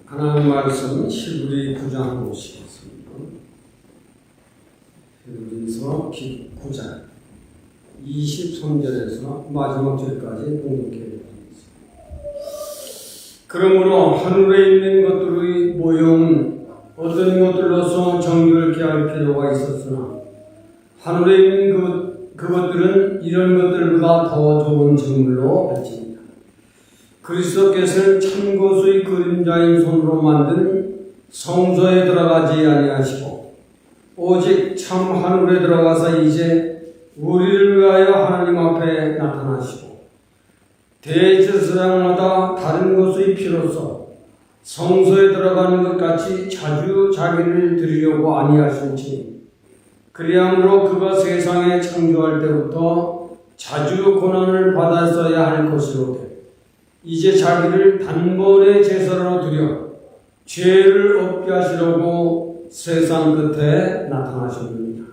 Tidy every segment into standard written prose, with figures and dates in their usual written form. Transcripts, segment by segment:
하나님 말씀 히브리 9장 보시겠습니다. 히브리서 9장 23절에서 마지막 절까지 공독해 보겠습니다. 그러므로 하늘에 있는 것들의 모형은 어떤 것들로서 정결케 할 필요가 있었으나 하늘에 있는 그것들은 이런 것들보다 더 좋은 정물로 비칩니다. 그리스도께서는 참 것의 그림자인 손으로 만든 성소에 들어가지 아니하시고 오직 참 하늘에 들어가서 이제 우리를 위하여 하나님 앞에 나타나시고 대제사장마다 다른 것의 피로서 성소에 들어가는 것 같이 자주 자기를 드리려고 아니하신지 그리함으로 그가 세상에 창조할 때부터 자주 고난을 받았어야 할 것이로되 이제 자기를 단번에 제사로 드려 죄를 없게 하시려고 세상 끝에 나타나셨느니라.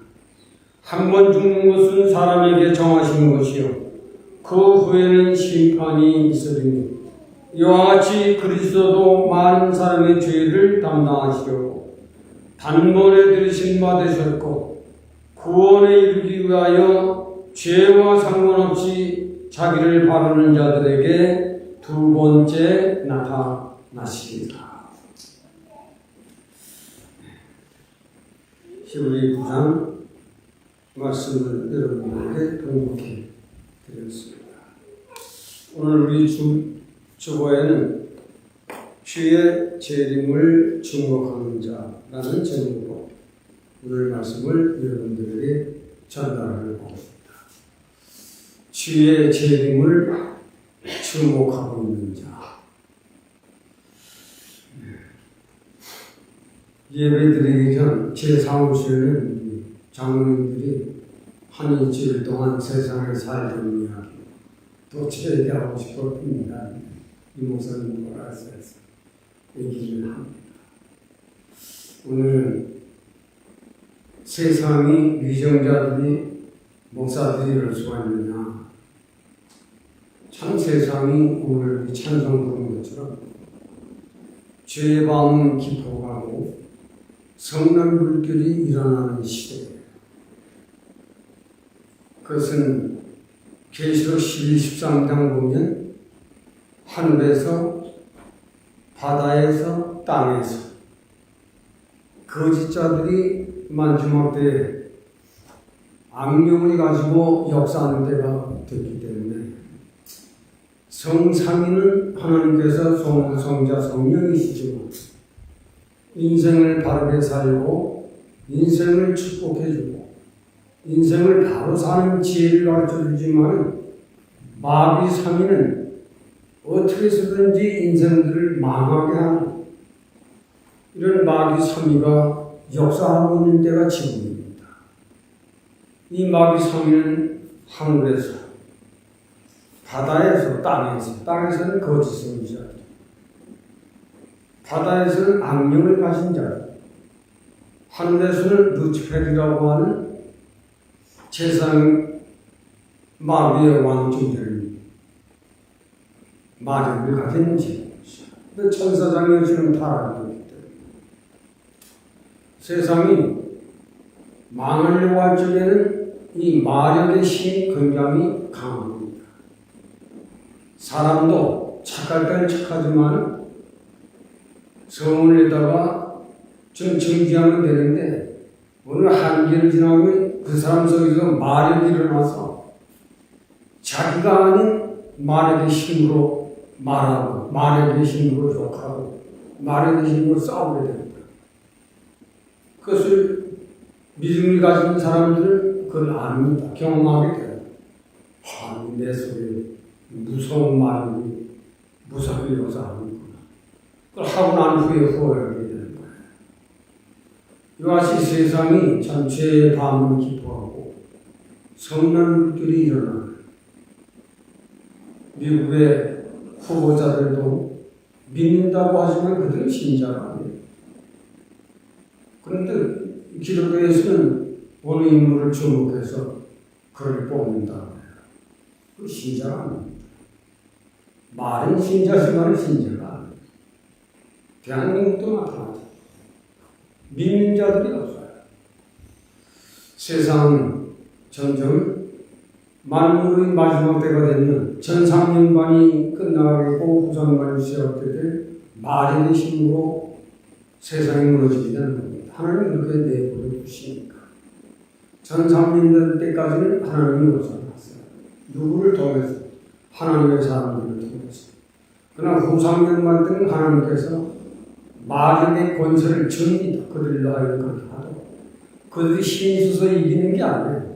한 번 죽는 것은 사람에게 정하신 것이요 그 후에는 심판이 있으리니 이와 같이 그리스도도 많은 사람의 죄를 담당하시려고 단번에 들으신 바 되셨고 구원에 이르기 위하여 죄와 상관없이 자기를 바르는 자들에게 두 번째 나타나시리라. 히브리 9장 말씀을 여러분에게 공독해 드렸습니다. 오늘 우리 주보에는 주의 재림을 주목하는 자라는 제목으로 오늘 말씀을 여러분들에게 전달하려고 합니다. 주의 재림을 주목하고 있는 자. 예배 드리기 전 제 사무실에는 장로님들이 한 일주일 동안 세상에 살던 이야기 또 제 얘기하고 싶었습니다. 이 목사님 뭐라 해서 얘기를 합니다. 오늘은 세상이 위정자들이 목사들이 이럴 수가 있느냐. 참 세상이 오늘 찬송 부른 것처럼 죄의 밤은 깊어가고 성난 물결이 일어나는 시대예요. 그것은 계시록 12, 13장 보면 하늘에서 바다에서 땅에서 거짓자들이 마지막 때에 악령을 가지고 역사하는 때가 됐기 때문에 성삼위는 하나님께서 성자 성령이시지만 인생을 바르게 살고 인생을 축복해주고 인생을 바로 사는 지혜를 가르쳐주지만 마귀 삼위는 어떻게 해서든지 인생들을 망하게 하는 이런 마귀 삼위가 역사하고 있는 때가 지금입니다. 이 마귀 삼위는 하늘에서 바다에서 땅에서는 거짓의 자, 바다에서는 악령을 가진 자, 하늘에서는 루치페르라고 하는 세상 마귀의 왕중들, 마력을 가진 자, 천사장이어지는 타락이기 때문에 세상이 망하려고 할 적에는 이 마력의 힘이 굉장히 강합니다. 사람도 착할 때는 착하지만 성을 내다가 좀 정지하면 되는데 어느 한계를 지나면 그 사람 속에서 마력이 일어나서 자기가 아닌 마력의 힘으로 말하고 마력의 힘으로 욕하고 마력의 힘으로 싸우게 됩니다. 그것을 믿음을 가진 사람들은 그걸 압니다. 경험하게 돼요. 내 속에 무서운 말이 무섭게 역사하는구나. 그걸 하고 난 후에 후회하게 되는 거예요. 이와 같이 세상이 참 죄의 밤을 기뻐하고 성난 물결이 일어나는 미국의 후보자들도 믿는다고 하지만 그들은 신자가 아니에요. 그런데 기독교에서는 어느 인물을 주목해서 그를 뽑는다고 해요. 그 신자가 아닙니다. 말은 신자지만 신자가 아닙니다. 대한민국도 마찬가지. 믿는 자들이 없어요. 세상은 점점 만물의 마지막 때가 되면 전상년반이 끝나고 후상반이 시작될 때 마련의 힘으로 세상이 무너지게 되는 겁니다. 하나님은 그렇게 내버려 두시니까. 전상년반 때까지는 하나님이 역사하셨어요. 누구를 통해서? 하나님의 사람들을 통해서. 그러나 후상년반 때는 하나님께서 마련의 권세를 줍니다. 그들로 하여금 그렇게 하도록. 그들이 힘이 있어서 이기는 게 아니에요.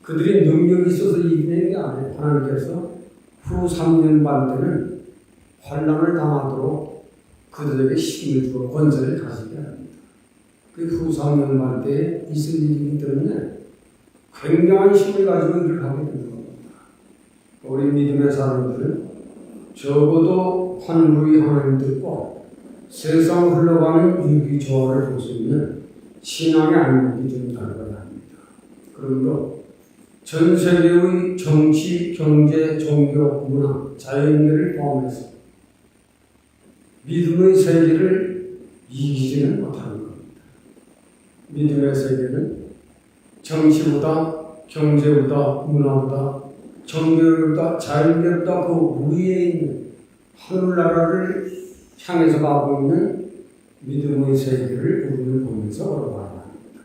그들이 능력이 있어서 이기는 게 아니에요. 하나님께서 후 3년 반 때는 환난을 당하도록 그들에게 힘을 주어 권세를 가지게 합니다. 그 후 3년 반 때에 있을 일이기 때문에 굉장한 힘을 가지고 일을 하게 되는 겁니다. 우리 믿음의 사람들은 적어도 하늘의 하나님들과 세상 흘러가는 유기조화를 볼 수 있는 신앙의 안목이 좀 다르다야 합니다. 그러므로 전 세계의 정치, 경제, 종교, 문화, 자연계를 포함해서 믿음의 세계를 이기지는 못하는 겁니다. 믿음의 세계는 정치보다, 경제보다, 문화보다, 종교보다, 자연계보다 그 위에 있는 하늘나라를 향해서 가고 있는 믿음의 세계를 우리는 보면서 걸어가야 합니다.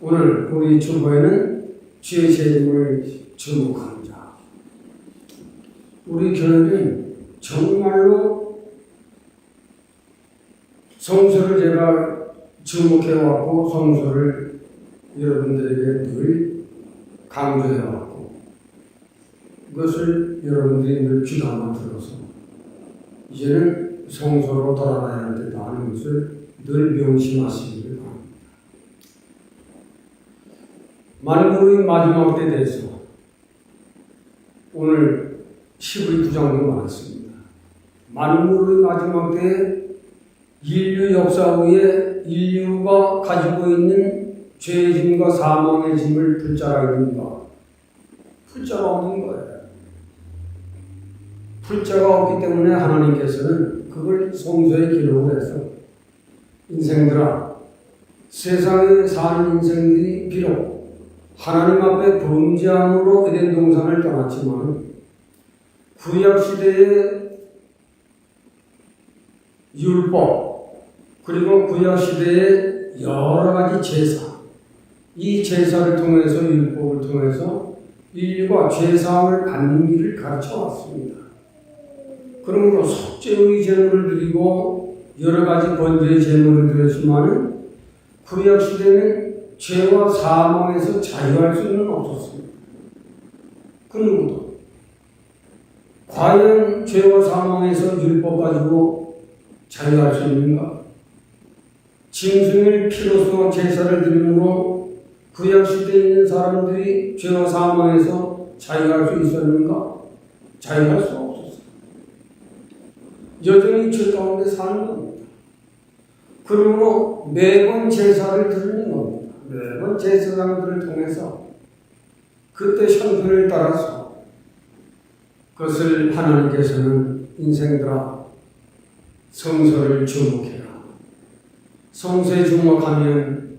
오늘 우리 주보에는 주의 재림을 주목하는 자. 우리 교회는 정말로 성서를 제가 주목해왔고 성서를 여러분들에게 늘 강조해왔고 그것을 여러분들이 늘 귀담아 들어서 이제는 성서로 돌아가야 할 때다 하는 것을 늘 명심하시기를 바랍니다. 만물의 마지막 때에 대해서 오늘 12장도 많습니다. 만물의 마지막 때에 인류 역사 후에 인류가 가지고 있는 죄의 짐과 사망의 짐을 붙잡아 있는가? 붙잡아 없는 거예요. 붙잡아 없기 때문에 하나님께서는 그걸 성서에 기록을 해서 인생들아, 세상에 사는 인생들이 비록 하나님 앞에 범죄함으로 에덴 동산을 떠났지만 구약시대의 율법 그리고 구약시대의 여러 가지 제사 이 제사를 통해서 율법을 통해서 인류가 죄사함을 받는 길을 가르쳐 왔습니다. 그러므로 속죄의 제물을 드리고 여러 가지 번제의 제물을 드렸지만은 구약시대는 죄와 사망에서 자유할 수는 없었습니다. 그 누구도. 과연 죄와 사망에서 율법 가지고 자유할 수 있는가? 짐승을 피로써 제사를 드림으로 구약시대에 있는 사람들이 죄와 사망에서 자유할 수 있었는가? 자유할 수 없었어요. 여전히 죄 가운데 사는 겁니다. 그러므로 매번 제사를 드리는 겁니다. 매번 제사장들을 통해서 그때 형편을 따라서 그것을 하나님께서는 인생들아 성서를 주목해라. 성서에 주목하면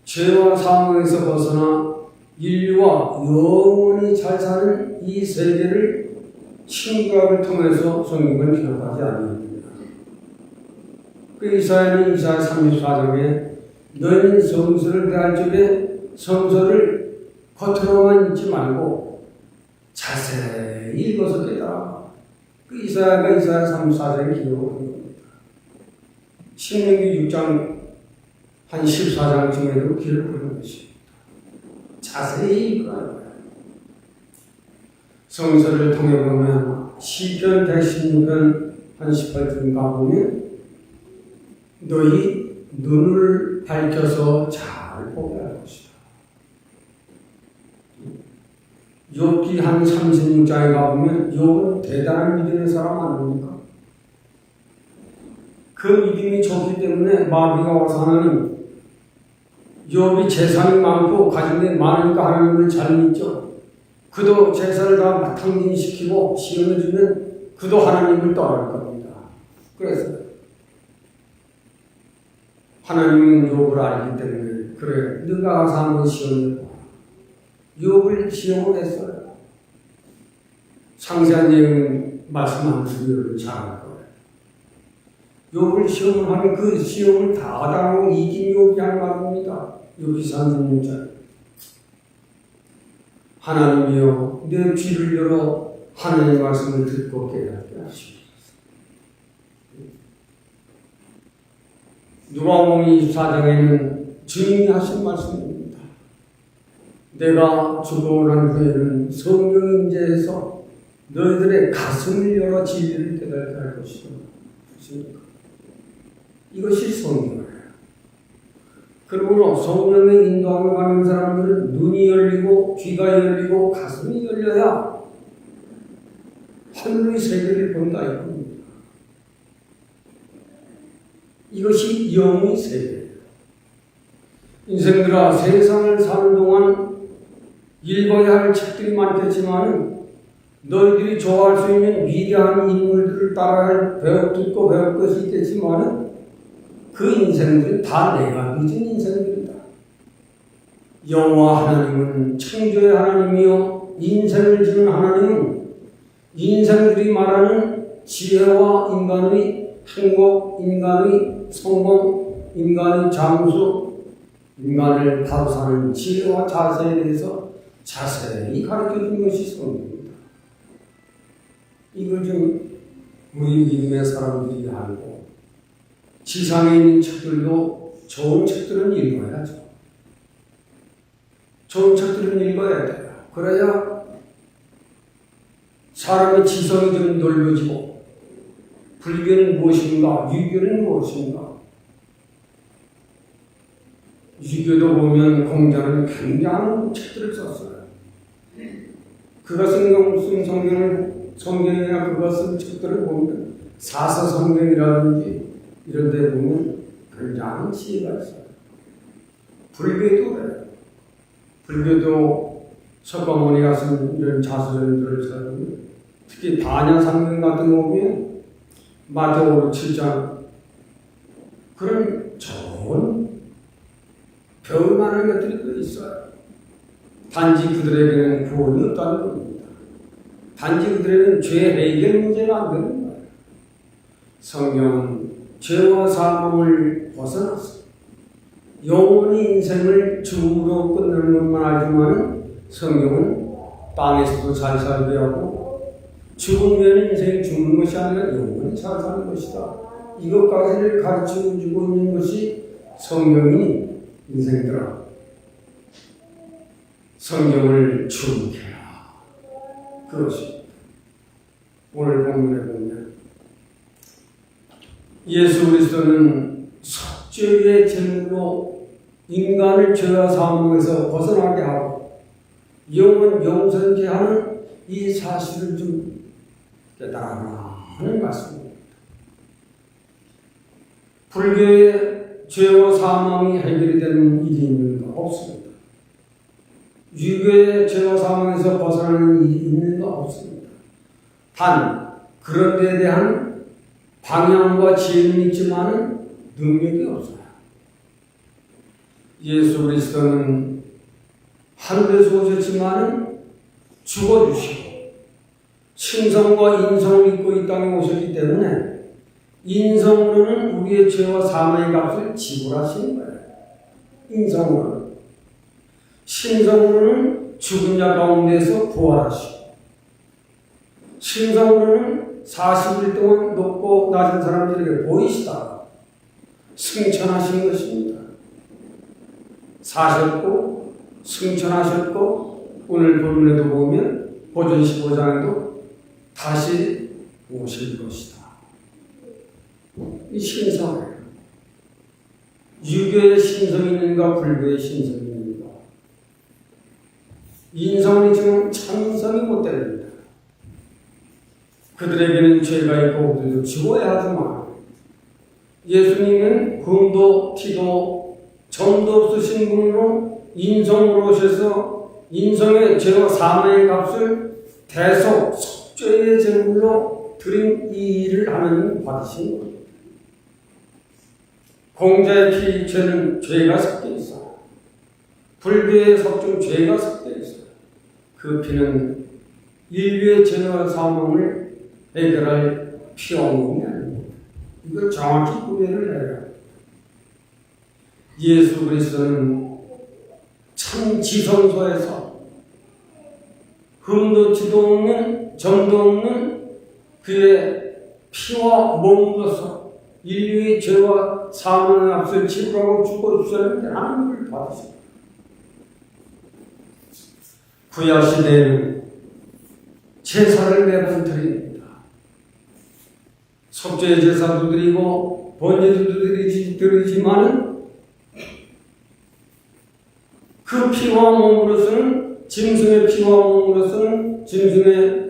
죄와 사망에서 벗어나 인류와 영원히 잘 사는 이 세계를 신구약을 통해서 성경을 기록하지 않습니다. 그 이사야는 이사야 34장에 너희는 성서를 대할 적에 성서를 겉으로만 읽지 말고 자세히 읽어서 깨달아. 그 이사야가 이사야 34장에 기록한 겁니다. 신명기 6장 한 14장쯤에도 기록하는 것입니다. 자세히 읽어야 해요. 성서를 통해 보면 시편 116편 한 18편 가보면 너희 눈을 밝혀서 잘 보게 할 것이다. 욥기 한 36장에 가보면 욥은 대단한 믿음의 사람 아닙니까? 그 믿음이 좋기 때문에 마귀가 와서 하나님 욥이 재산이 많고 가진 게 많으니까 하나님을 잘 믿죠. 그도 제사를 다 탕진시키고 시험해주면 그도 하나님을 떠날 겁니다. 그래서 하나님은 욥을 알기 때문에 그래 네가 가서 한번 시험을 봐. 욥을 시험을 했어요. 상세한 내용은 말씀 안 드리고 여러분 잘 알 거예요. 욥을 시험을 하면 그 시험을 다 당하고 이긴 욥이 한 말입니다. 욥기 36장. 하나님이여 내 귀를 열어 하나님의 말씀을 듣고 깨닫게 하시옵소서. 누가복음 24장에는 주님이 하신 말씀입니다. 내가 죽고 난 후에는 성령 임재해서 너희들의 가슴을 열어 진리를 깨닫게 할 것이다. 이것이 성령이에요. 그러므로 성령의 인도함을 받는 사람들은 눈이 열리고 귀가 열리고 가슴이 열려야 하늘의 세계를 본다 이겁니다. 이것이 영의 세계예요. 인생들아 세상을 사는 동안 읽어야 할 책들이 많겠지만 너희들이 좋아할 수 있는 위대한 인물들을 따라 듣고 배울 것이 있겠지만 그 인생들은 다 내가 빚은 인생들이다. 여호와 하나님은 창조의 하나님이요 인생을 지은 하나님은 인생들이 말하는 지혜와 인간의 행복, 인간의 성공, 인간의 장수, 인간을 바로 사는 지혜와 자세에 대해서 자세히 가르쳐준 것이 성경입니다. 이걸 좀 우리 믿음의 사람들이 알고 지상에 있는 책들도 좋은 책들은 읽어야죠. 좋은 책들은 읽어야 돼요. 그래야 사람의 지성이 좀 넓어지고 불교는 무엇인가, 유교는 무엇인가. 유교도 보면 공자는 굉장한 책들을 썼어요. 그가 쓴 성경이나 그가 쓴 책들을 보면 사서성경이라든지 이런 데 보면 굉장한 지혜가 있어요. 불교도 그래요. 불교도 석가모니가 쓴 이런 자서전들을 써보면 특히 반야상경 같은 거 보면 마태복음 7장 그런 좋은 배울 만한 것들이 또 있어요. 단지 그들에게는 구원이 없다는 겁니다. 단지 그들에게는 죄 해결 문제가 안 되는 거예요. 성경은 죄와 사망을 벗어났어. 영원히 인생을 죽음으로 끝내는 것만 알지만 성경은 땅에서도 잘 살게 하고 죽은 후에는 인생이 죽는 것이 아니라 영원히 잘 사는 것이다. 이것까지를 가르쳐주고 있는 것이 성경이니 인생들아 성경을 주목해라. 그것이 오늘 본문에 보면 예수 그리스도는 속죄의 제물로 인간을 죄와 사망에서 벗어나게 하고 영원 영생케 하는 이 사실을 좀 깨달아라 하는 말씀입니다. 불교의 죄와 사망이 해결이 되는 일이 있는 거 없습니다. 유교의 죄와 사망에서 벗어나는 일이 있는 거 없습니다. 단 그런 데에 대한 방향과 지혜는 있지만 능력이 없어요. 예수 그리스도는 하늘에서 오셨지만 죽어주시고 신성과 인성을 입고 이 땅에 오셨기 때문에 인성으로는 우리의 죄와 사망의 값을 지불하시는 거예요. 인성으로는. 신성으로는 죽은 자 가운데서 부활하시고 신성으로는 40일 동안 높고 낮은 사람들에게 보이시다가 승천하신 것입니다. 사셨고 승천하셨고 오늘 본문에도 보면 보전 15장에도 다시 오실 것이다. 이 신성이에요. 유교의 신성이 있는가 불교의 신성이 있는가. 인성은 지금 참성이 못 됩니다. 그들에게는 죄가 있고 그들도 죽어야 하지만 예수님은 금도 티도 점도 없으신 분으로 인성으로 오셔서 인성의 죄와 사망의 값을 대속 속죄의 제물로 드린 이 일을 하나님 받으신 겁니다. 공자의 피 죄는 죄가 섞여 있어요. 불교의 석중 죄가 섞여 있어요. 그 피는 인류의 죄와 사망을 해결할 피어몽이 아닙니다. 이걸 정확히 구별을 해야 해요. 예수 그리스도는 참 지성소에서 흠도치도 없는 점도 없는 그의 피와 몸으로서 인류의 죄와 사망의 앞서 지불하고 죽고 주셨는데 하나님을 받으십니다. 구약 시대에는 제사를 매번 드립니다. 속죄 제사도 드리고 번제도 드리지만은 그 피와 몸으로서는 짐승의 피와 몸으로서는 짐승의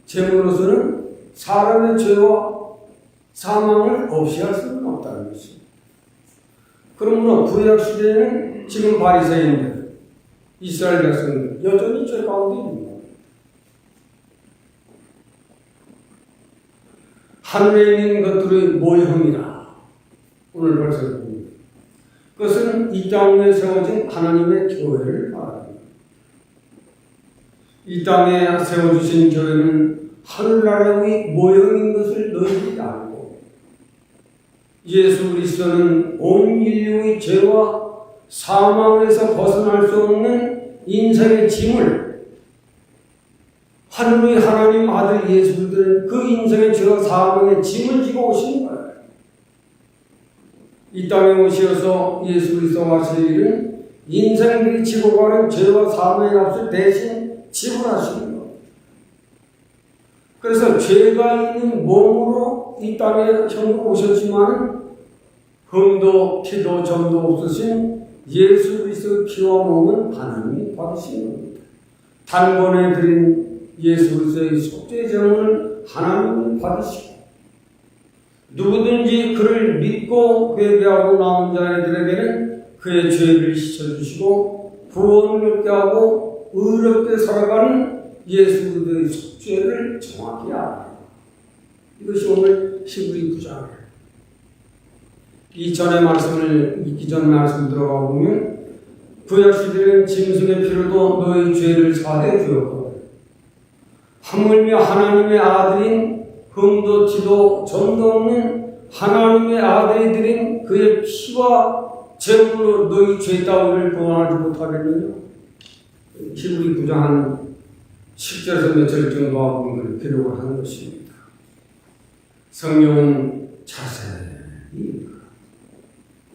제물로서는 사람의 죄와 사망을 없이 할 수는 없다는 것입니다. 그러므로 구약 시대에는 지금 바리새인들, 이스라엘 백성들 여전히 죄 가운데 있습니다. 하늘에 있는 것들의 모형이라 오늘 벌써 봅니다. 그것은 이 땅에 세워진 하나님의 교회를 말합니다. 이 땅에 세워주신 교회는 하늘나라의 모형인 것을 너희들이 알고 예수 그리스도는 온 인류의 죄와 사망에서 벗어날 수 없는 인생의 짐을 하늘의 하나님 아들 예수 그리스도는 그 인생의 죄와 사망의 짐을 지고 오신 거예요. 이 땅에 오셔서 예수 그리스도가 하실 일은 인생들이 지고 가는 죄와 사망의 값을 대신 지불하시는 거예요. 그래서 죄가 있는 몸으로 이 땅에 형 오셨지만 흠도 피도 점도 없으신 예수 그리스도의 피와 몸은 하나님이 받으신 겁니다. 단번에 드린 예수 그리스도의 속죄 제물을 하나님이 받으시고 누구든지 그를 믿고 회개하고 나온 자들에게는 그의 죄를 씻어주시고 구원을 얻게 하고 의롭게 살아가는 예수 그리스도의 속죄를 정확히 알아요. 이것이 오늘 히브리 9장이에요. 이전의 말씀을 읽기 전 말씀 들어가 보면 구약시대는 짐승의 피로도 너희 죄를 사해 주었고 하물며 하나님의 아들인 흠도 티도 점도 없는 하나님의 아들이 드린 그의 피와 제물로 너희 죄 따위를 구원하지 못하겠느냐. 히브리 9장 한 10절에서 몇 절 정도와 부분을 기록을 하는 것입니다. 성경은 자세히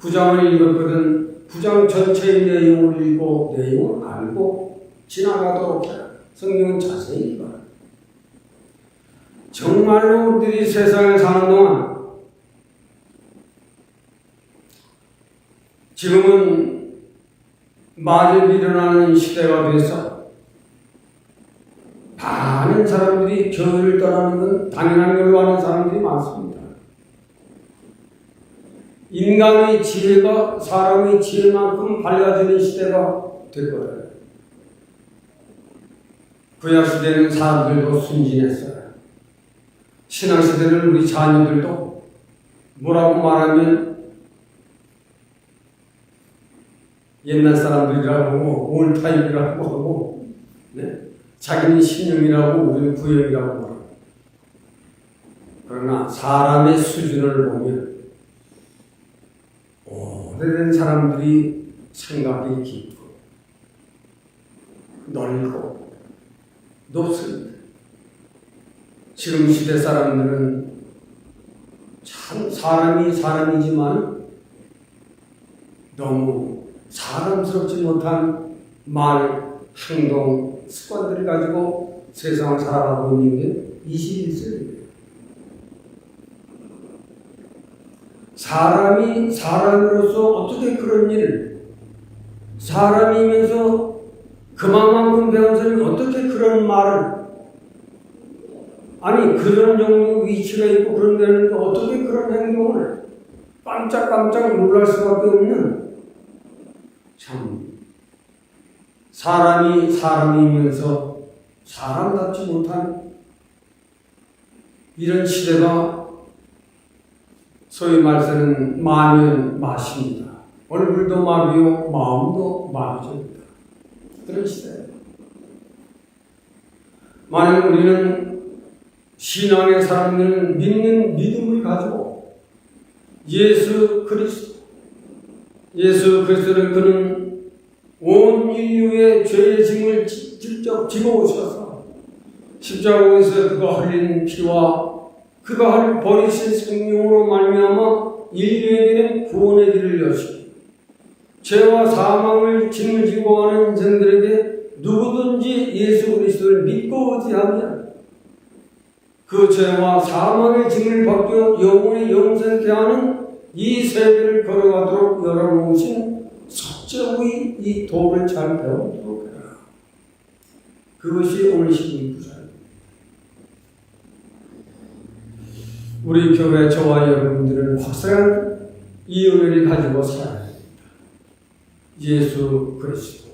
9장을 읽었거든 9장 전체의 내용을 읽고 내용을 알고 지나가도록 해요. 성경은 자세히 읽어요. 정말로 우리들이 세상에 사는 동안 지금은 만일 일어나는 시대가 돼서 많은 사람들이 교회를 떠나는 건 당연한 걸로 하는 사람들이 많습니다. 인간의 지혜가 사람의 지혜만큼 밝아지는 시대가 됐거든요. 구약시대는 사람들도 순진했어요. 신앙시대는 우리 자녀들도 뭐라고 말하면 옛날 사람들이라고 하고 올타입이라고 하고 자기는 신령이라고 우리는 구형이라고 말합니다. 그러나 사람의 수준을 보면 오래된 사람들이 생각이 깊고 넓고 높습니다. 지금 시대 사람들은 참 사람이 사람이지만 너무 사람스럽지 못한 말, 행동, 습관들을 가지고 세상을 살아가고 있는 게 21세기예요. 사람이 사람으로서 어떻게 그런 일을 사람이면서 그만큼 배운 사람이 어떻게 그런 말을 아니 그런 정도 위치가 있고 그런 데는 어떻게 그런 행동을 깜짝깜짝 놀랄 수밖에 없는 참 사람이 사람이면서 사람답지 못한 이런 시대가 소위 말하는 마면 마십니다. 얼굴도 마비요 마음도 마비입니다. 그런 시대예요. 만약 우리는 신앙의 사람들은 믿는 믿음을 가지고 예수 그리스도를 그는 온 인류의 죄의 짐을 직접 지고 오셔서 십자가에서 그가 흘린 피와 그가 버리신 생명으로 말미암아 인류에게는 구원의 길을 여시고 죄와 사망을 짐을 지고 가는 인생들에게 누구든지 예수 그리스도를 믿고 의지하면 그 죄와 사망의 짐을 벗겨 영원히 영생케 하는 이 세계를 걸어가도록 열어놓으신 석재의 이 도를 잘 배우도록 해라. 그것이 오늘 시민 부사입니다. 우리 교회 저와 여러분들은 확실한 이 은혜를 가지고 살아야 합니다. 예수 그리스도.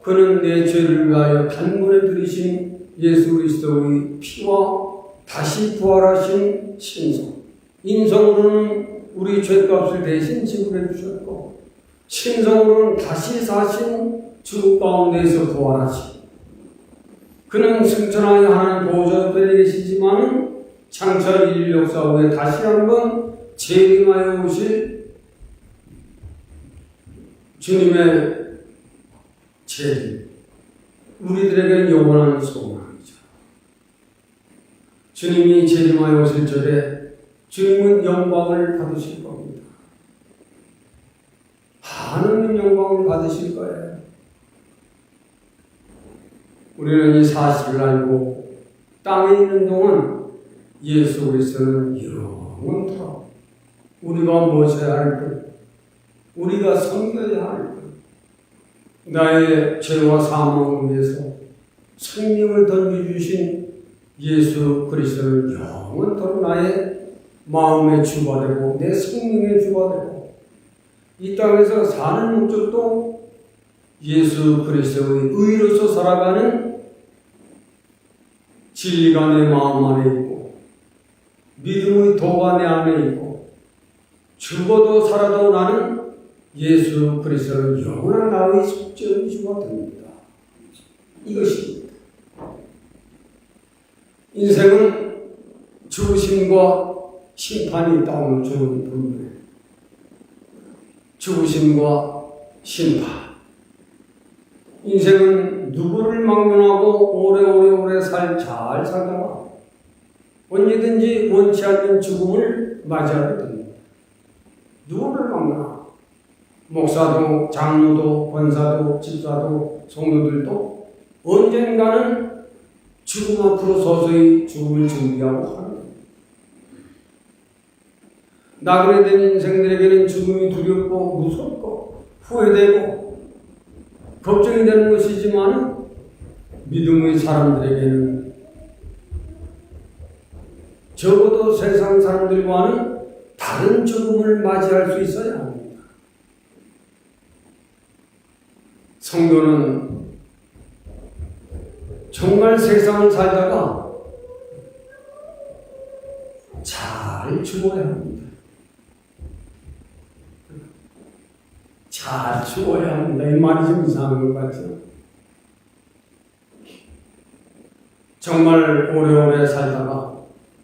그는 내 죄를 위하여 단번에 들이신 예수 그리스도의 피와 다시 부활하신 신성. 인성으로는 우리 죄값을 대신 지불해 주셨고, 신성으로는 다시 사신 주 가운데에서 부활하신. 그는 승천하여 하나님 보좌 옆에 계시지만은 장차 인류 역사 후에 다시 한번 재림하여 오실 주님의 재림. 우리들에게는 영원한 소망이죠. 주님이 재림하여 오실 절에 주님은 영광을 받으실 겁니다. 하나님 영광을 받으실 거예요. 우리는 이 사실을 알고 땅에 있는 동안 예수 그리스도는 영원토록 우리가 모셔야 할 것, 우리가 섬겨야 할 것, 나의 죄와 사망을 위해서 생명을 던져주신 예수 그리스도는 영원토록 나의 마음의 주가 되고 내 생명의 주가 되고 이 땅에서 사는 목적도 예수 그리스도의 의로서 살아가는 진리가 내 마음 안에 있고 믿음의 도가 내 안에 있고 죽어도 살아도 나는 예수 그리스도는 영원한 나의 속죄의 주가 됩니다. 이것입니다. 인생은 죽으심과 심판이 있다. 오늘 좋은 본문에 죽으심과 심판. 인생은 누구를 막론하고 오래 잘 살다가 언제든지 원치 않는 죽음을 맞이하게 됩니다. 누구를 막론하고 목사도 장로도 권사도 집사도 성도들도 언젠가는 죽음 앞으로 서서히 죽음을 준비하고 합니다. 나그네 된 인생들에게는 죽음이 두렵고 무섭고 후회되고 걱정이 되는 것이지만 믿음의 사람들에게는 적어도 세상 사람들과는 다른 죽음을 맞이할 수 있어야 합니다. 성도는 정말 세상을 살다가 잘 죽어야 합니다. 잘 죽어야 합니다. 이 말이 좀 이상한 것 같죠? 정말 오래오래 살다가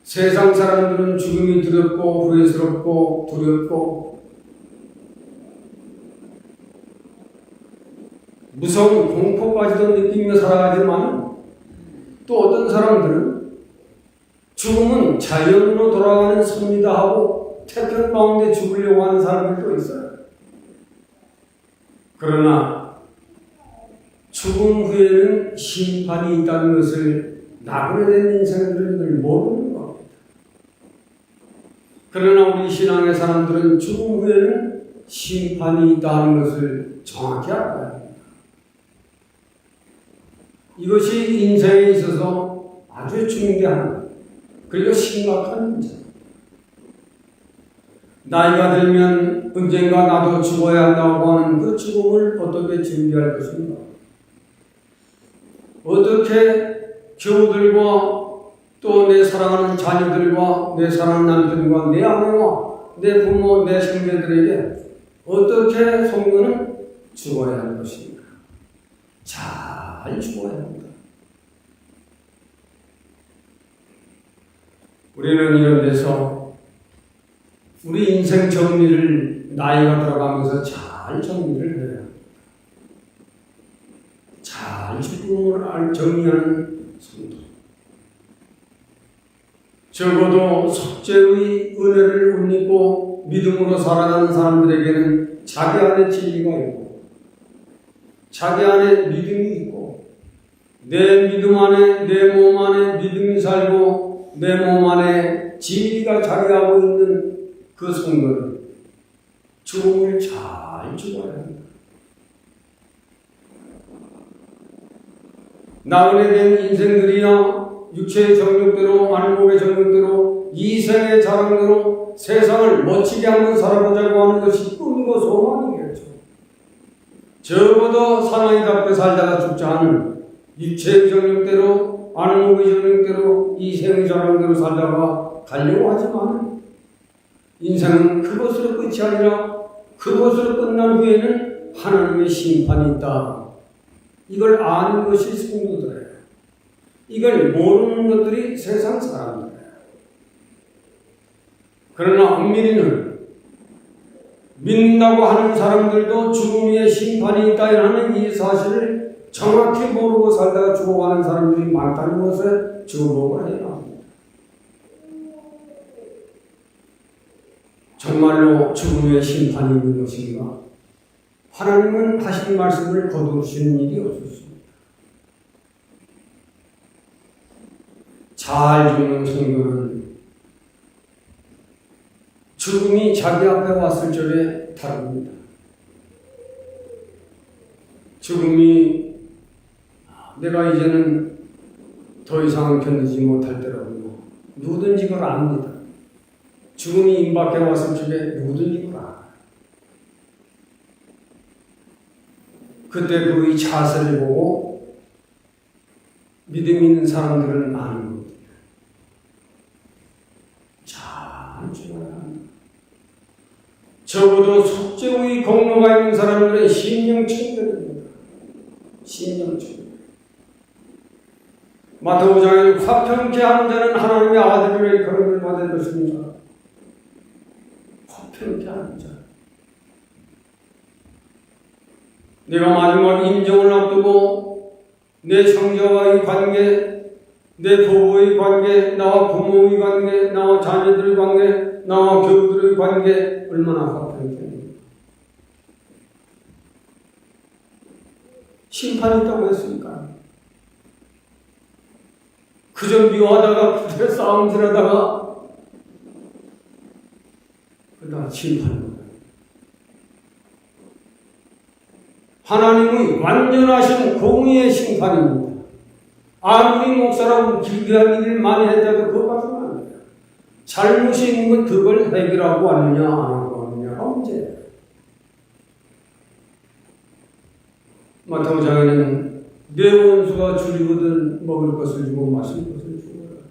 세상 사람들은 죽음이 두렵고 후회스럽고 두렵고 무서운 공포까지도 느끼며 살아가지만 또 어떤 사람들은 죽음은 자연으로 돌아가는 섭니다 하고 태평 가운데 죽으려고 하는 사람들도 있어요. 그러나 죽음 후에는 심판이 있다는 것을 나그네 된 인생들은 늘 모르는 겁니다. 그러나 우리 신앙의 사람들은 죽음 후에는 심판이 있다는 것을 정확히 알아야 합니다. 이것이 인생에 있어서 아주 중대한 그리고 심각한 문제입니다. 나이가 들면 언젠가 나도 죽어야 한다고 하는 그 죽음을 어떻게 준비할 것인가? 어떻게 교우들과 또 내 사랑하는 자녀들과 내 사랑하는 남편과 내 아내와 내 부모, 내 형제들에게 어떻게 성도는 죽어야 하는 것입니까? 잘 죽어야 합니다. 우리는 이런 데서 우리 인생 정리를 나이가 들어가면서 잘 정리를 해야 합니다. 잘 죽음을 정리하는 성도. 적어도 속죄의 은혜를 옷입고 믿음으로 살아가는 사람들에게는 자기 안에 진리가 있고 자기 안에 믿음이 있고 내 믿음 안에 내 몸 안에 믿음이 살고 내 몸 안에 진리가 자리하고 있는 그 성도는 죽음을 잘 죽어야 합니다. 나그네 된 인생들이야 육체의 정욕대로 안목의 정욕대로 이생의 자랑대로 세상을 멋지게 한번 살아보자고 하는 것이 꿈이고 소망이겠죠. 적어도 사나이답게 살다가 죽자 하는 육체의 정욕대로 안목의 정욕대로 이생의 자랑대로 살다가 가려고 하지만 인생은 그것으로 끝이 아니라 그것으로 끝난 후에는 하나님의 심판이 있다. 이걸 아는 것이 성도들이에요. 이걸 모르는 것들이 세상 사람들이에요. 그러나 엄밀히는 믿는다고 하는 사람들도 죽음 위에 심판이 있다 하는 이 사실을 정확히 모르고 살다가 죽어가는 사람들이 많다는 것에 주목을 해야 합니다. 정말로 죽음 위에 심판이 있는 것인가? 하나님은 하신 말씀을 거두시는 일이 없었습니다. 잘 죽는 성도는 죽음이 자기 앞에 왔을 적에 다릅니다. 죽음이 내가 이제는 더 이상 견디지 못할 때라고요. 누구든지 그걸 압니다. 죽음이 임박해 왔을 적에 누구든지 그걸 알아요. 그때 그의 자세를 보고 믿음 있는 사람들은 아는 겁니다. 잘 죽어야 합니다. 적어도 속죄의 공로가 있는 사람들은 심령충들입니다. 심령충. 마태복음에 화평케 하는 자는 하나님의 아들의 거름을 받을 것입니다. 화평케 하는 자. 내가 마지막 인정을 앞두고 내 형제와의 관계, 내 부부의 관계, 나와 부모의 관계, 나와 자녀들의 관계, 나와 교우들의 관계 얼마나 화평케. 심판이 있다고 했으니까. 그저 미워하다가 그때 싸움질하다가 그러다가 심판입니다. 하나님의 완전하신 공의의 심판입니다. 아무리 목사라고 길게한 일을 많이 했다고 그거 가지고 안 돼요. 잘못이 있는 건 그걸 해결하고 왔느냐 안 하고 왔느냐가 문제예요. 마태복음에는 내 원수가 줄이거든 먹을 것을 주고 마실 것을 주어라.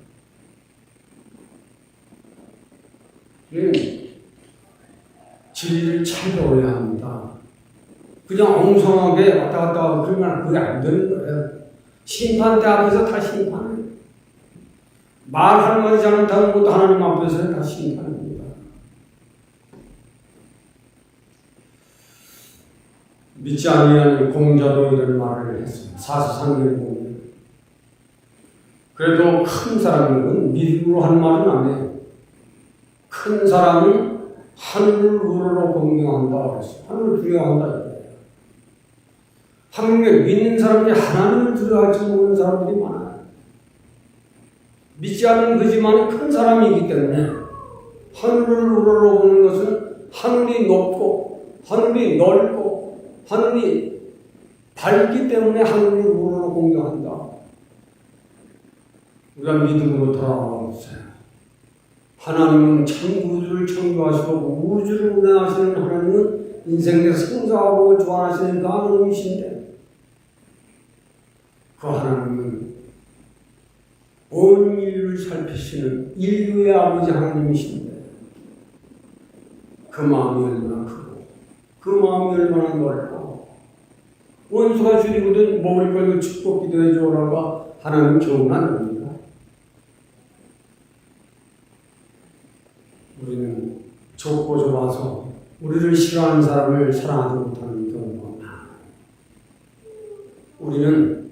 진리를 찾아오야 합니다. 그냥 엉성하게 왔다 갔다 하고 그러면 그게 안 되는 거예요. 심판대 앞에서 다 심판해요. 말 한마디 잘못하는 것도 하나님 앞에서는 다 심판합니다. 믿지 아니하는 공자도 이런 말을 했습니다. 사서상계를 보면. 그래도 큰 사람은 믿음으로 한 말은 안 해요. 큰 사람은 하늘을 우러러 공경한다 그랬어요. 하늘을 두려워한다. 한국에 믿는 사람들이 하나님을 두려워할지 모르는 사람들이 많아요. 믿지 않는 거지만 큰 사람이기 때문에 하늘을 우러러 보는 것은 하늘이 높고 하늘이 넓고 하늘이 밝기 때문에 하늘을 우러러 공경한다. 우리가 믿음으로 돌아와보세요. 하나님은 참 우주를 창조하시고 우주를 운행하시는 하나님은 인생에 성사하고 조화하시는 그 하나님이신데 그 하나님은 온 인류를 살피시는 인류의 아버지 하나님이신데 그 마음이 얼마나 크고 그 마음이 얼마나 넓고 원수가 줄이거든 먹을 걸로 축복 기도해 주라고 하나님 교훈 안 합니다. 우리는 좁고 좁아서 우리를 싫어하는 사람을 사랑하지 못하는 경우가 많아요. 우리는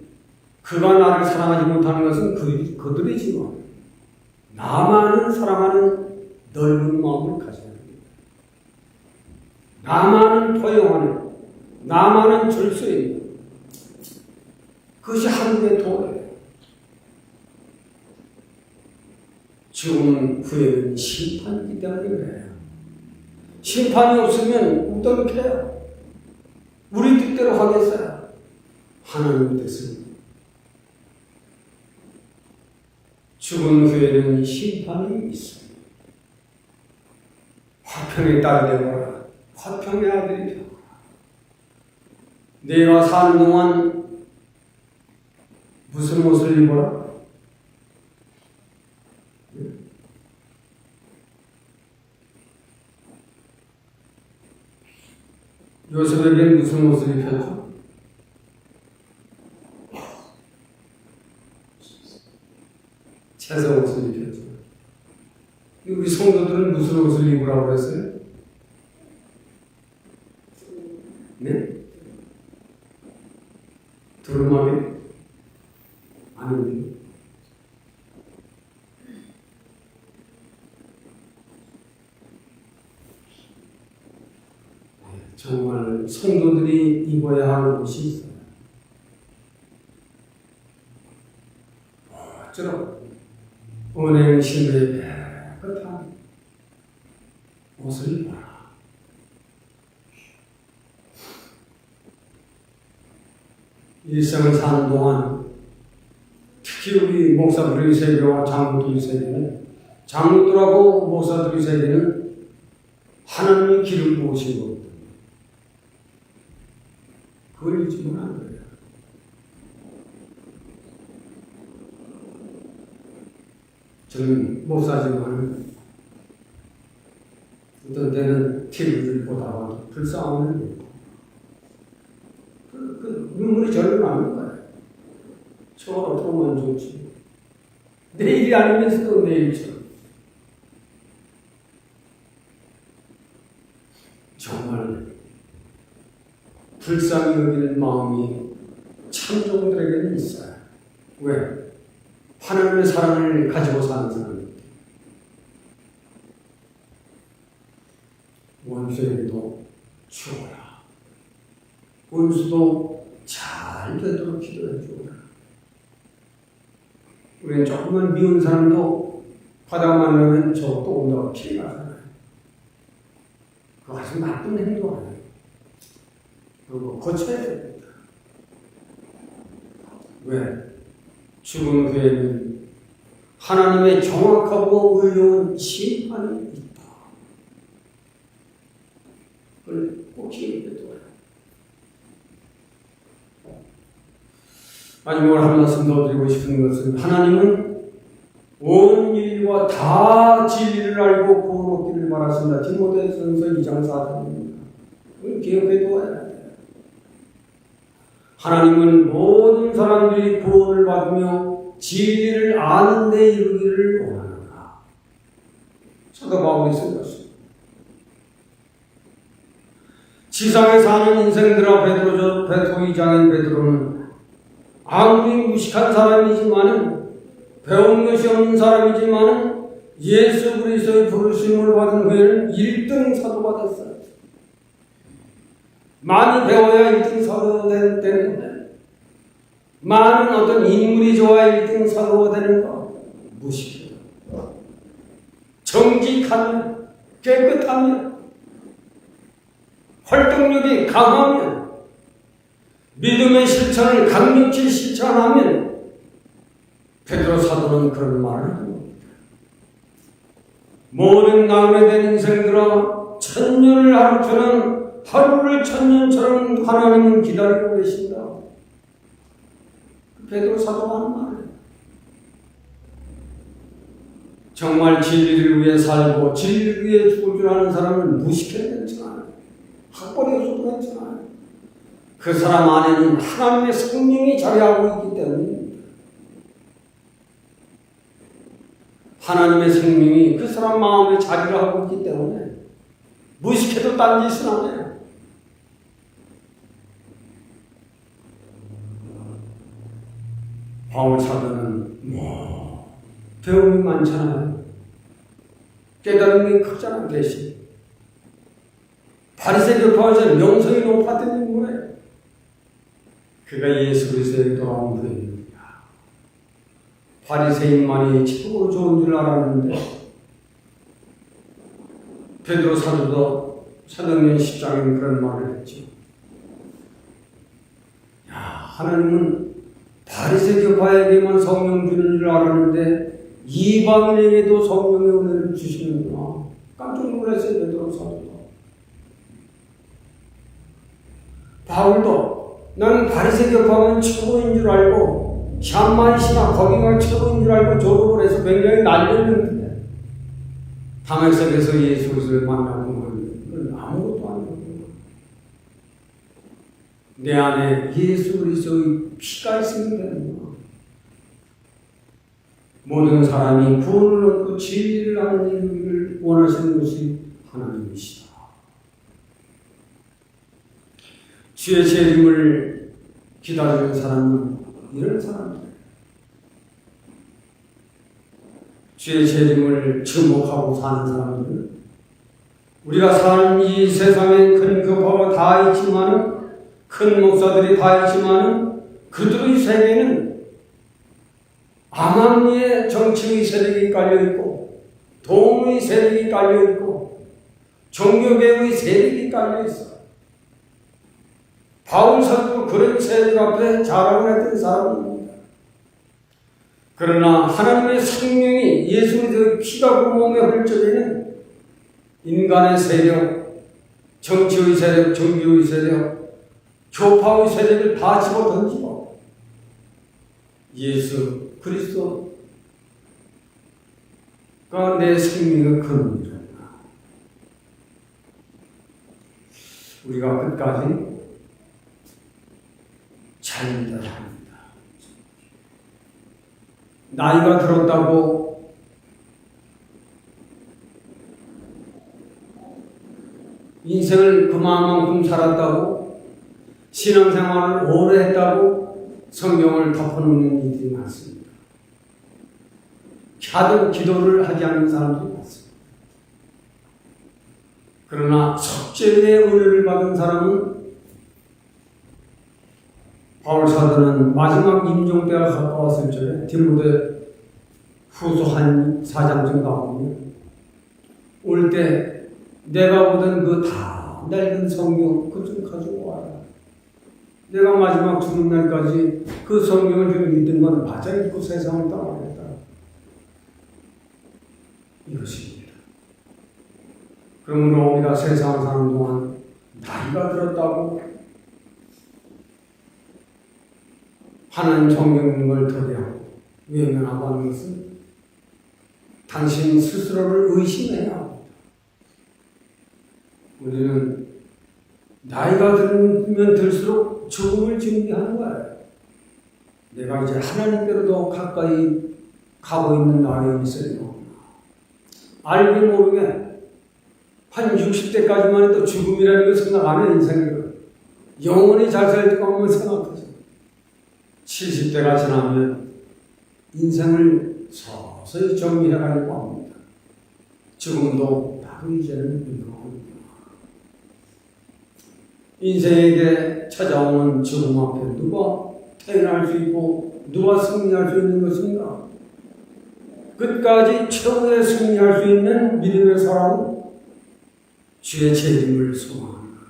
그가 나를 사랑하지 못하는 것은 그들이지만 나만은 사랑하는 넓은 마음을 가져야 합니다. 나만은 포용하는, 나만은 줄 수 있는 그것이 하늘의 도예요. 죽음 후에는 심판이기 때문에 그래요. 심판이 없으면 어떡해요? 우리 뜻대로 하겠어요? 하나님 뜻은 죽은 후에는 심판이 있습니다. 화평의 딸이 되거라. 화평의 아들이 되거라. 내가 사는 동안 무슨 옷을 입어라? 요셉에게 무슨 옷을 입혔죠? 채색 옷을 입혔죠. 우리 성도들은 무슨 옷을 입으라고 했어요? 네? 두루마리? 아닙니다. 정말 성도들이 입어야 할 옷이 있어요. 어쩌라고 은행 신부의 깨끗한 옷을 입어라. 일생을 사는 동안 특히 우리 목사들의 세계와 장로들의 세계는 장로들하고 목사들의 세계는 하나님의 길을 보신 겁니다. 그걸 잊으면 안 돼요. 저는 목사지만 어떤 때는 TV를 보다가 불쌍함을 느끼고 눈물이 절로 나는 거예요. 저걸 어떻게 하면 좋지? 내일이 아니면서도 내일처럼. 정말 불쌍히 여기는 마음이 참종들에게는 있어요. 왜? 하나님의 사랑을 가지고 사는 사람입니다. 원수에게도 주어라. 원수도 잘 되도록 기도해 주어라. 우리는 조금만 미운 사람도 바닥 만나면 저것도 온다고 피해가잖아요. 그거 아주 나쁜 행동 아니에요. 그거 고쳐야 됩니다. 왜? 죽은 후에는 하나님의 정확하고 의로운 심판이 있다. 그걸 꼭 기억해 둬요. 마지막으로 한 말씀 더 드리고 싶은 것은 하나님은 온 인류가 다 진리를 알고 구원 얻기를 바라신다. 디모데전서 2장 4절입니다. 그걸 기억해 두어야 돼요. 하나님은 모든 사람들이 구원을 받으며 진리를 아는 데 이르기를 원하노라. 사도 바울이 쓴 것입니다. 지상에 사는 인생들 앞에 베드로이장인 베드로는 아무리 무식한 사람이지만은 배운 것이 없는 사람이지만은 예수 그리스도의 부르심을 받은 후에는 1등 사도가 됐어요. 많이 배워야 1등 사도가 되는데 많은 어떤 인물이 좋아야 1등 사도가 되는 거 무식해요. 정직하면 깨끗하면 활동력이 강하면 믿음의 실천을 강력히 실천하면 베드로 사도는 그런 말을 합니다. 모든 나그네된 인생들아 천년을 하루처럼 하루를 천년처럼 하나님은 기다리고 계신다. 베드로 사도가 하는 말이에요. 정말 진리를 위해 살고 진리를 위해 죽을 줄 아는 사람은 무식해도 괜찮아요. 학벌이 없어도 괜찮아요. 그 사람 안에는 하나님의 성령이 자리하고 있기 때문입니다. 하나님의 생명이 그 사람 마음에 자리를 하고 있기 때문에 무식해도 딴 짓은 안 해요. 바울 사도는 배움이 많잖아요. 깨달음이 크잖아요. 대신 바리새 교파에서 명성이 높았던 인물이에요. 그가 예수 그리스도에 돌아온 후에 바리새인만이 최고로 좋은 줄 알았는데 베드로 사도도 사도행전 10장에 그런 말을 했죠. 하나님은 바리새 교파에게만 성령 주는 줄 알았는데 이방인에게도 성령의 은혜를 주시는구나. 깜짝 놀랐어요. 베드로 사도도. 바울도 나는 바리새 교파는 최고인 줄 알고 샴마이시나 거기가 최고인 줄 알고 졸업을 해서 굉장히 날렸는데 다메섹에서 예수 그리스도를 만나는 건 아무것도 아니거든요. 내 안에 예수 그리스도의 피가 있으면 되는 거야. 모든 사람이 구원을 얻고 진리를 아는 일을 원하시는 것이 하나님이시다. 주의 재림을 기다리는 사람은 이런 사람들. 주의 재림을 주목하고 사는 사람들은 우리가 사는 이 세상에 큰 교파가 다 있지만은 큰 목사들이 다 있지만은 그들의 세계는 암암리에 정치의 세력이 깔려있고 동의 세력이 깔려있고 종교계의 세력이 깔려있어. 바울 사도도 그런 세력 앞에 자랑을 했던 사람입니다. 그러나 하나님의 생명이 예수 그리스도의 피가 그 몸에 흐를 적에는 인간의 세력, 정치의 세력, 종교의 세력, 교파의 세력을 다 집어던지고 예수 그리스도가 내 생명의 근원이란다. 우리가 끝까지 잘 믿어야 합니다. 나이가 들었다고 인생을 그만큼 살았다고 신앙생활을 오래 했다고 성경을 덮어놓는 이들이 많습니다. 하도 기도를 하지 않는 사람들이 많습니다. 그러나 속죄의 은혜를 받은 사람은 바울 사도는 마지막 임종 때가 가까웠을 적에 디모데 후서 한 4장쯤 가보면 올 때 내가 보던 그 다 낡은 성경 그거 좀 가지고 와라. 내가 마지막 죽는 날까지 그 성경을 좀 믿는 건 맞아 읽고 세상을 떠나겠다. 이것입니다. 그러므로 우리가 세상을 사는 동안 나이가 들었다고 하나님 성경을 도래하고 외면하고 하는 것은 당신 스스로를 의심해야 합니다. 우리는 나이가 들면 들수록 죽음을 준비하는 거예요. 내가 이제 하나님께로 더 가까이 가고 있는 나이에 있어요. 알게 모르게 한 60대까지만 해도 죽음이라는 걸 생각 안 해요. 인생을 영원히 잘 살 것만 생각하죠. 70대가 지나면 인생을 서서히 정리해가려고 합니다. 죽음도 바로 이제는 위험합니다. 인생에게 찾아오는 죽음 앞에 누가 태어날 수 있고 누가 승리할 수 있는 것인가? 끝까지 최후에 승리할 수 있는 믿음의 사람은 주의 재림을 소망합니다.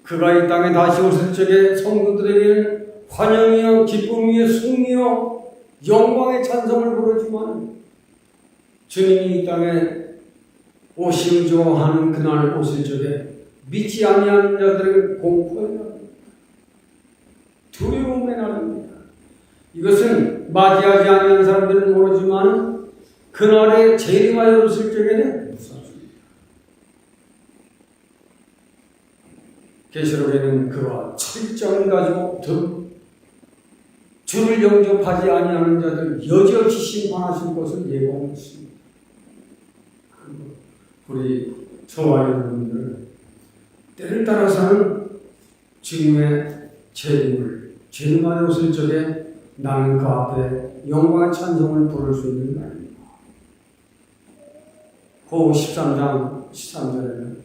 그가 이 땅에 다시 오실 적에 성도들에게는 환영이요 기쁨이요 승리요 영광의 찬송을 부르지만 주님이 이 땅에 오시죠 하는 그날 오실 적에 믿지 아니하는 자들에게 공포에 나릅니다. 두려움에 나릅니다. 이것은 맞이하지 아니한 사람들은 모르지만 그날에 재림하여 있을 적에는 무섭습니다. 계시록에는 그와 철장을 가지고 주를 영접하지 아니하는 자들 여지없이 심판하실 것을 예고했습니다. 우리 저와 여러분들 때를 따라서는 지금의 재림하여 있을 적에 나는 그 앞에 영광의 찬송을 부를 수 있는 날입니다. 고 13장 13절에는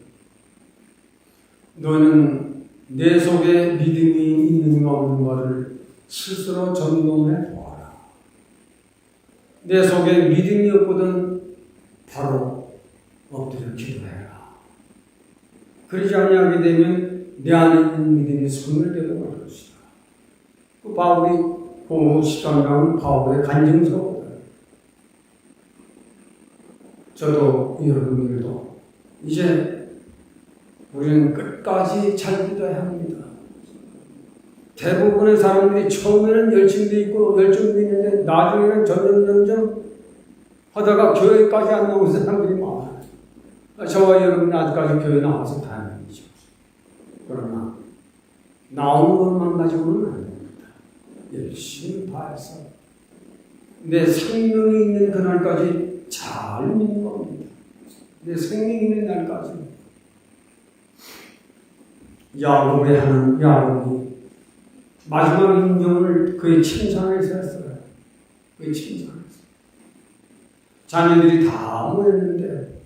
너는 내 속에 믿음이 있는가 없는가를 스스로 점검해 보아라. 내 속에 믿음이 없거든 바로 엎드려 기도해라. 그러지 아니하게 되면 내 안에 있는 믿음이 소멸되고 말 것이다. 그 바울이 고 13장은 바울의 간증서거든. 저도 여러분들도 이제 우리는 끝까지 잘 기도해야 합니다. 대부분의 사람들이 처음에는 열심도 있고 열정도 있는데 나중에는 점점 하다가 교회까지 안 나오는 사람들이 많아요. 저와 여러분이 아직까지 교회 나와서 다행이죠. 그러나 나오는 것만 가지고는 안 됩니다. 열심히 다해서 내 생명이 있는 그날까지 잘 믿는 겁니다. 내 생명이 있는 날까지. 야곱의 하는 야곱이 마지막 인정을 그의 칭찬에서 했어요. 그의 칭찬에서. 자녀들이 다 모였는데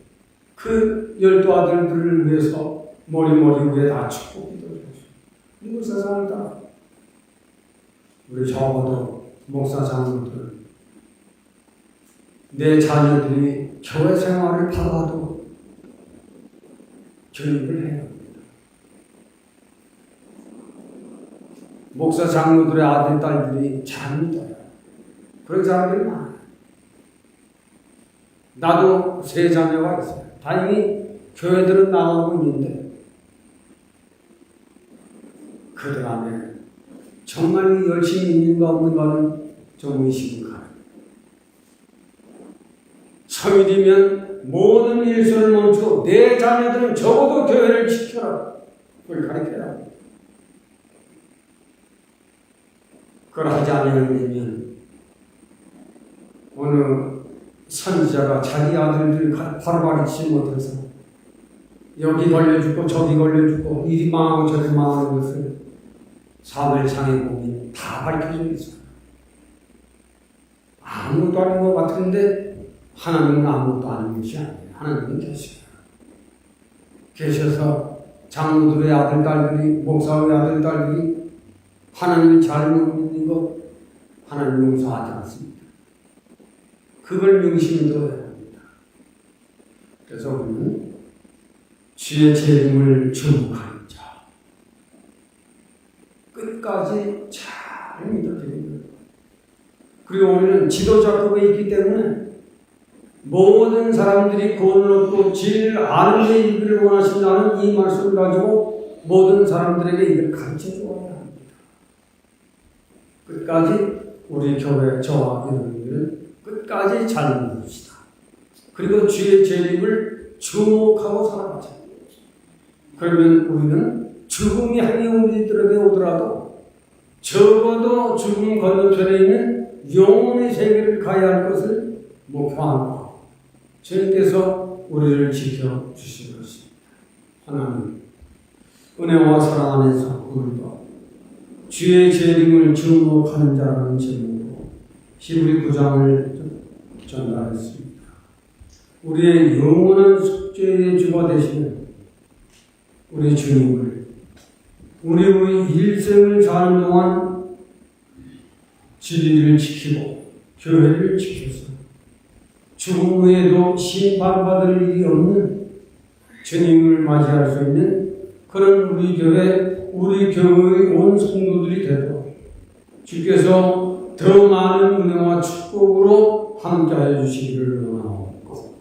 그 12아들들을 위해서 머리 위에 다 축복 기도를 했어요. 이거 세상을 다. 우리 적어도 목사 장로들 내 자녀들이 교회 생활을 받아도 교육을 해야 합니다. 목사 장로들의 아들, 딸들이 잘 믿어요. 그런 사람들이 많아요. 나도 3자녀가 있어요. 다행히 교회들은 나가고 있는데 그들 안에 정말 열심히 있는가 없는가는 좀 의심이 가요. 성일이면 모든 일수를 멈추고 내 자녀들은 적어도 교회를 지켜라. 그걸 가르쳐야 합니다. 그걸 하지 않으면 어느 선지자가 자기 아들들 바로 가르치지 못해서 여기 걸려주고 저기 걸려주고 이리 망하고 저리 망하는 것을 사무엘상에 보면 다 밝혀져 있어요. 아무것도 아닌 것 같은데 하나님은 아무것도 아닌 것이 아니에요. 하나님은 계셔요. 계셔서 장로들의 아들, 딸들이 목사의 아들, 딸들이 하나님을 잘 믿는 것 하나님 용서하지 않습니다. 그걸 명심해둬야 합니다. 그래서 우리는 주의 재림을 주목하는 자 끝까지 잘 믿어드리는 거예요. 그리고 우리는 지도자급에 있기 때문에 모든 사람들이 구원을 얻고 진리를 아는 데 이르기를 원하신다는 이 말씀을 가지고 모든 사람들에게 이걸 가르쳐 주어야 합니다. 끝까지 우리 교회 저와 여러분들은 끝까지 잘 믿읍시다. 그리고 주의 재림을 주목하고 살아가자. 그러면 우리는 죽음이 향해 우리들에게 오더라도 적어도 죽음 건너편에 있는 영혼의 세계를 가야 할 것을 목표합니다. 주님께서 우리를 지켜주실 것입니다. 하나님, 은혜와 사랑 안에서 오늘도 주의 재림을 주목하는 자라는 제목으로 히브리 9장을 전달했습니다. 우리의 영원한 속죄의 주가 되시는 우리 주님을 우리의 일생을 사는 동안 진리를 지키고 교회를 지켜서 죽음 후에도 심판받을 일이 없는 주님을 맞이할 수 있는 그런 우리 교회의 온 성도들이 되도록 주께서 더 많은 은혜와 축복으로 함께하여 주시기를 원하옵고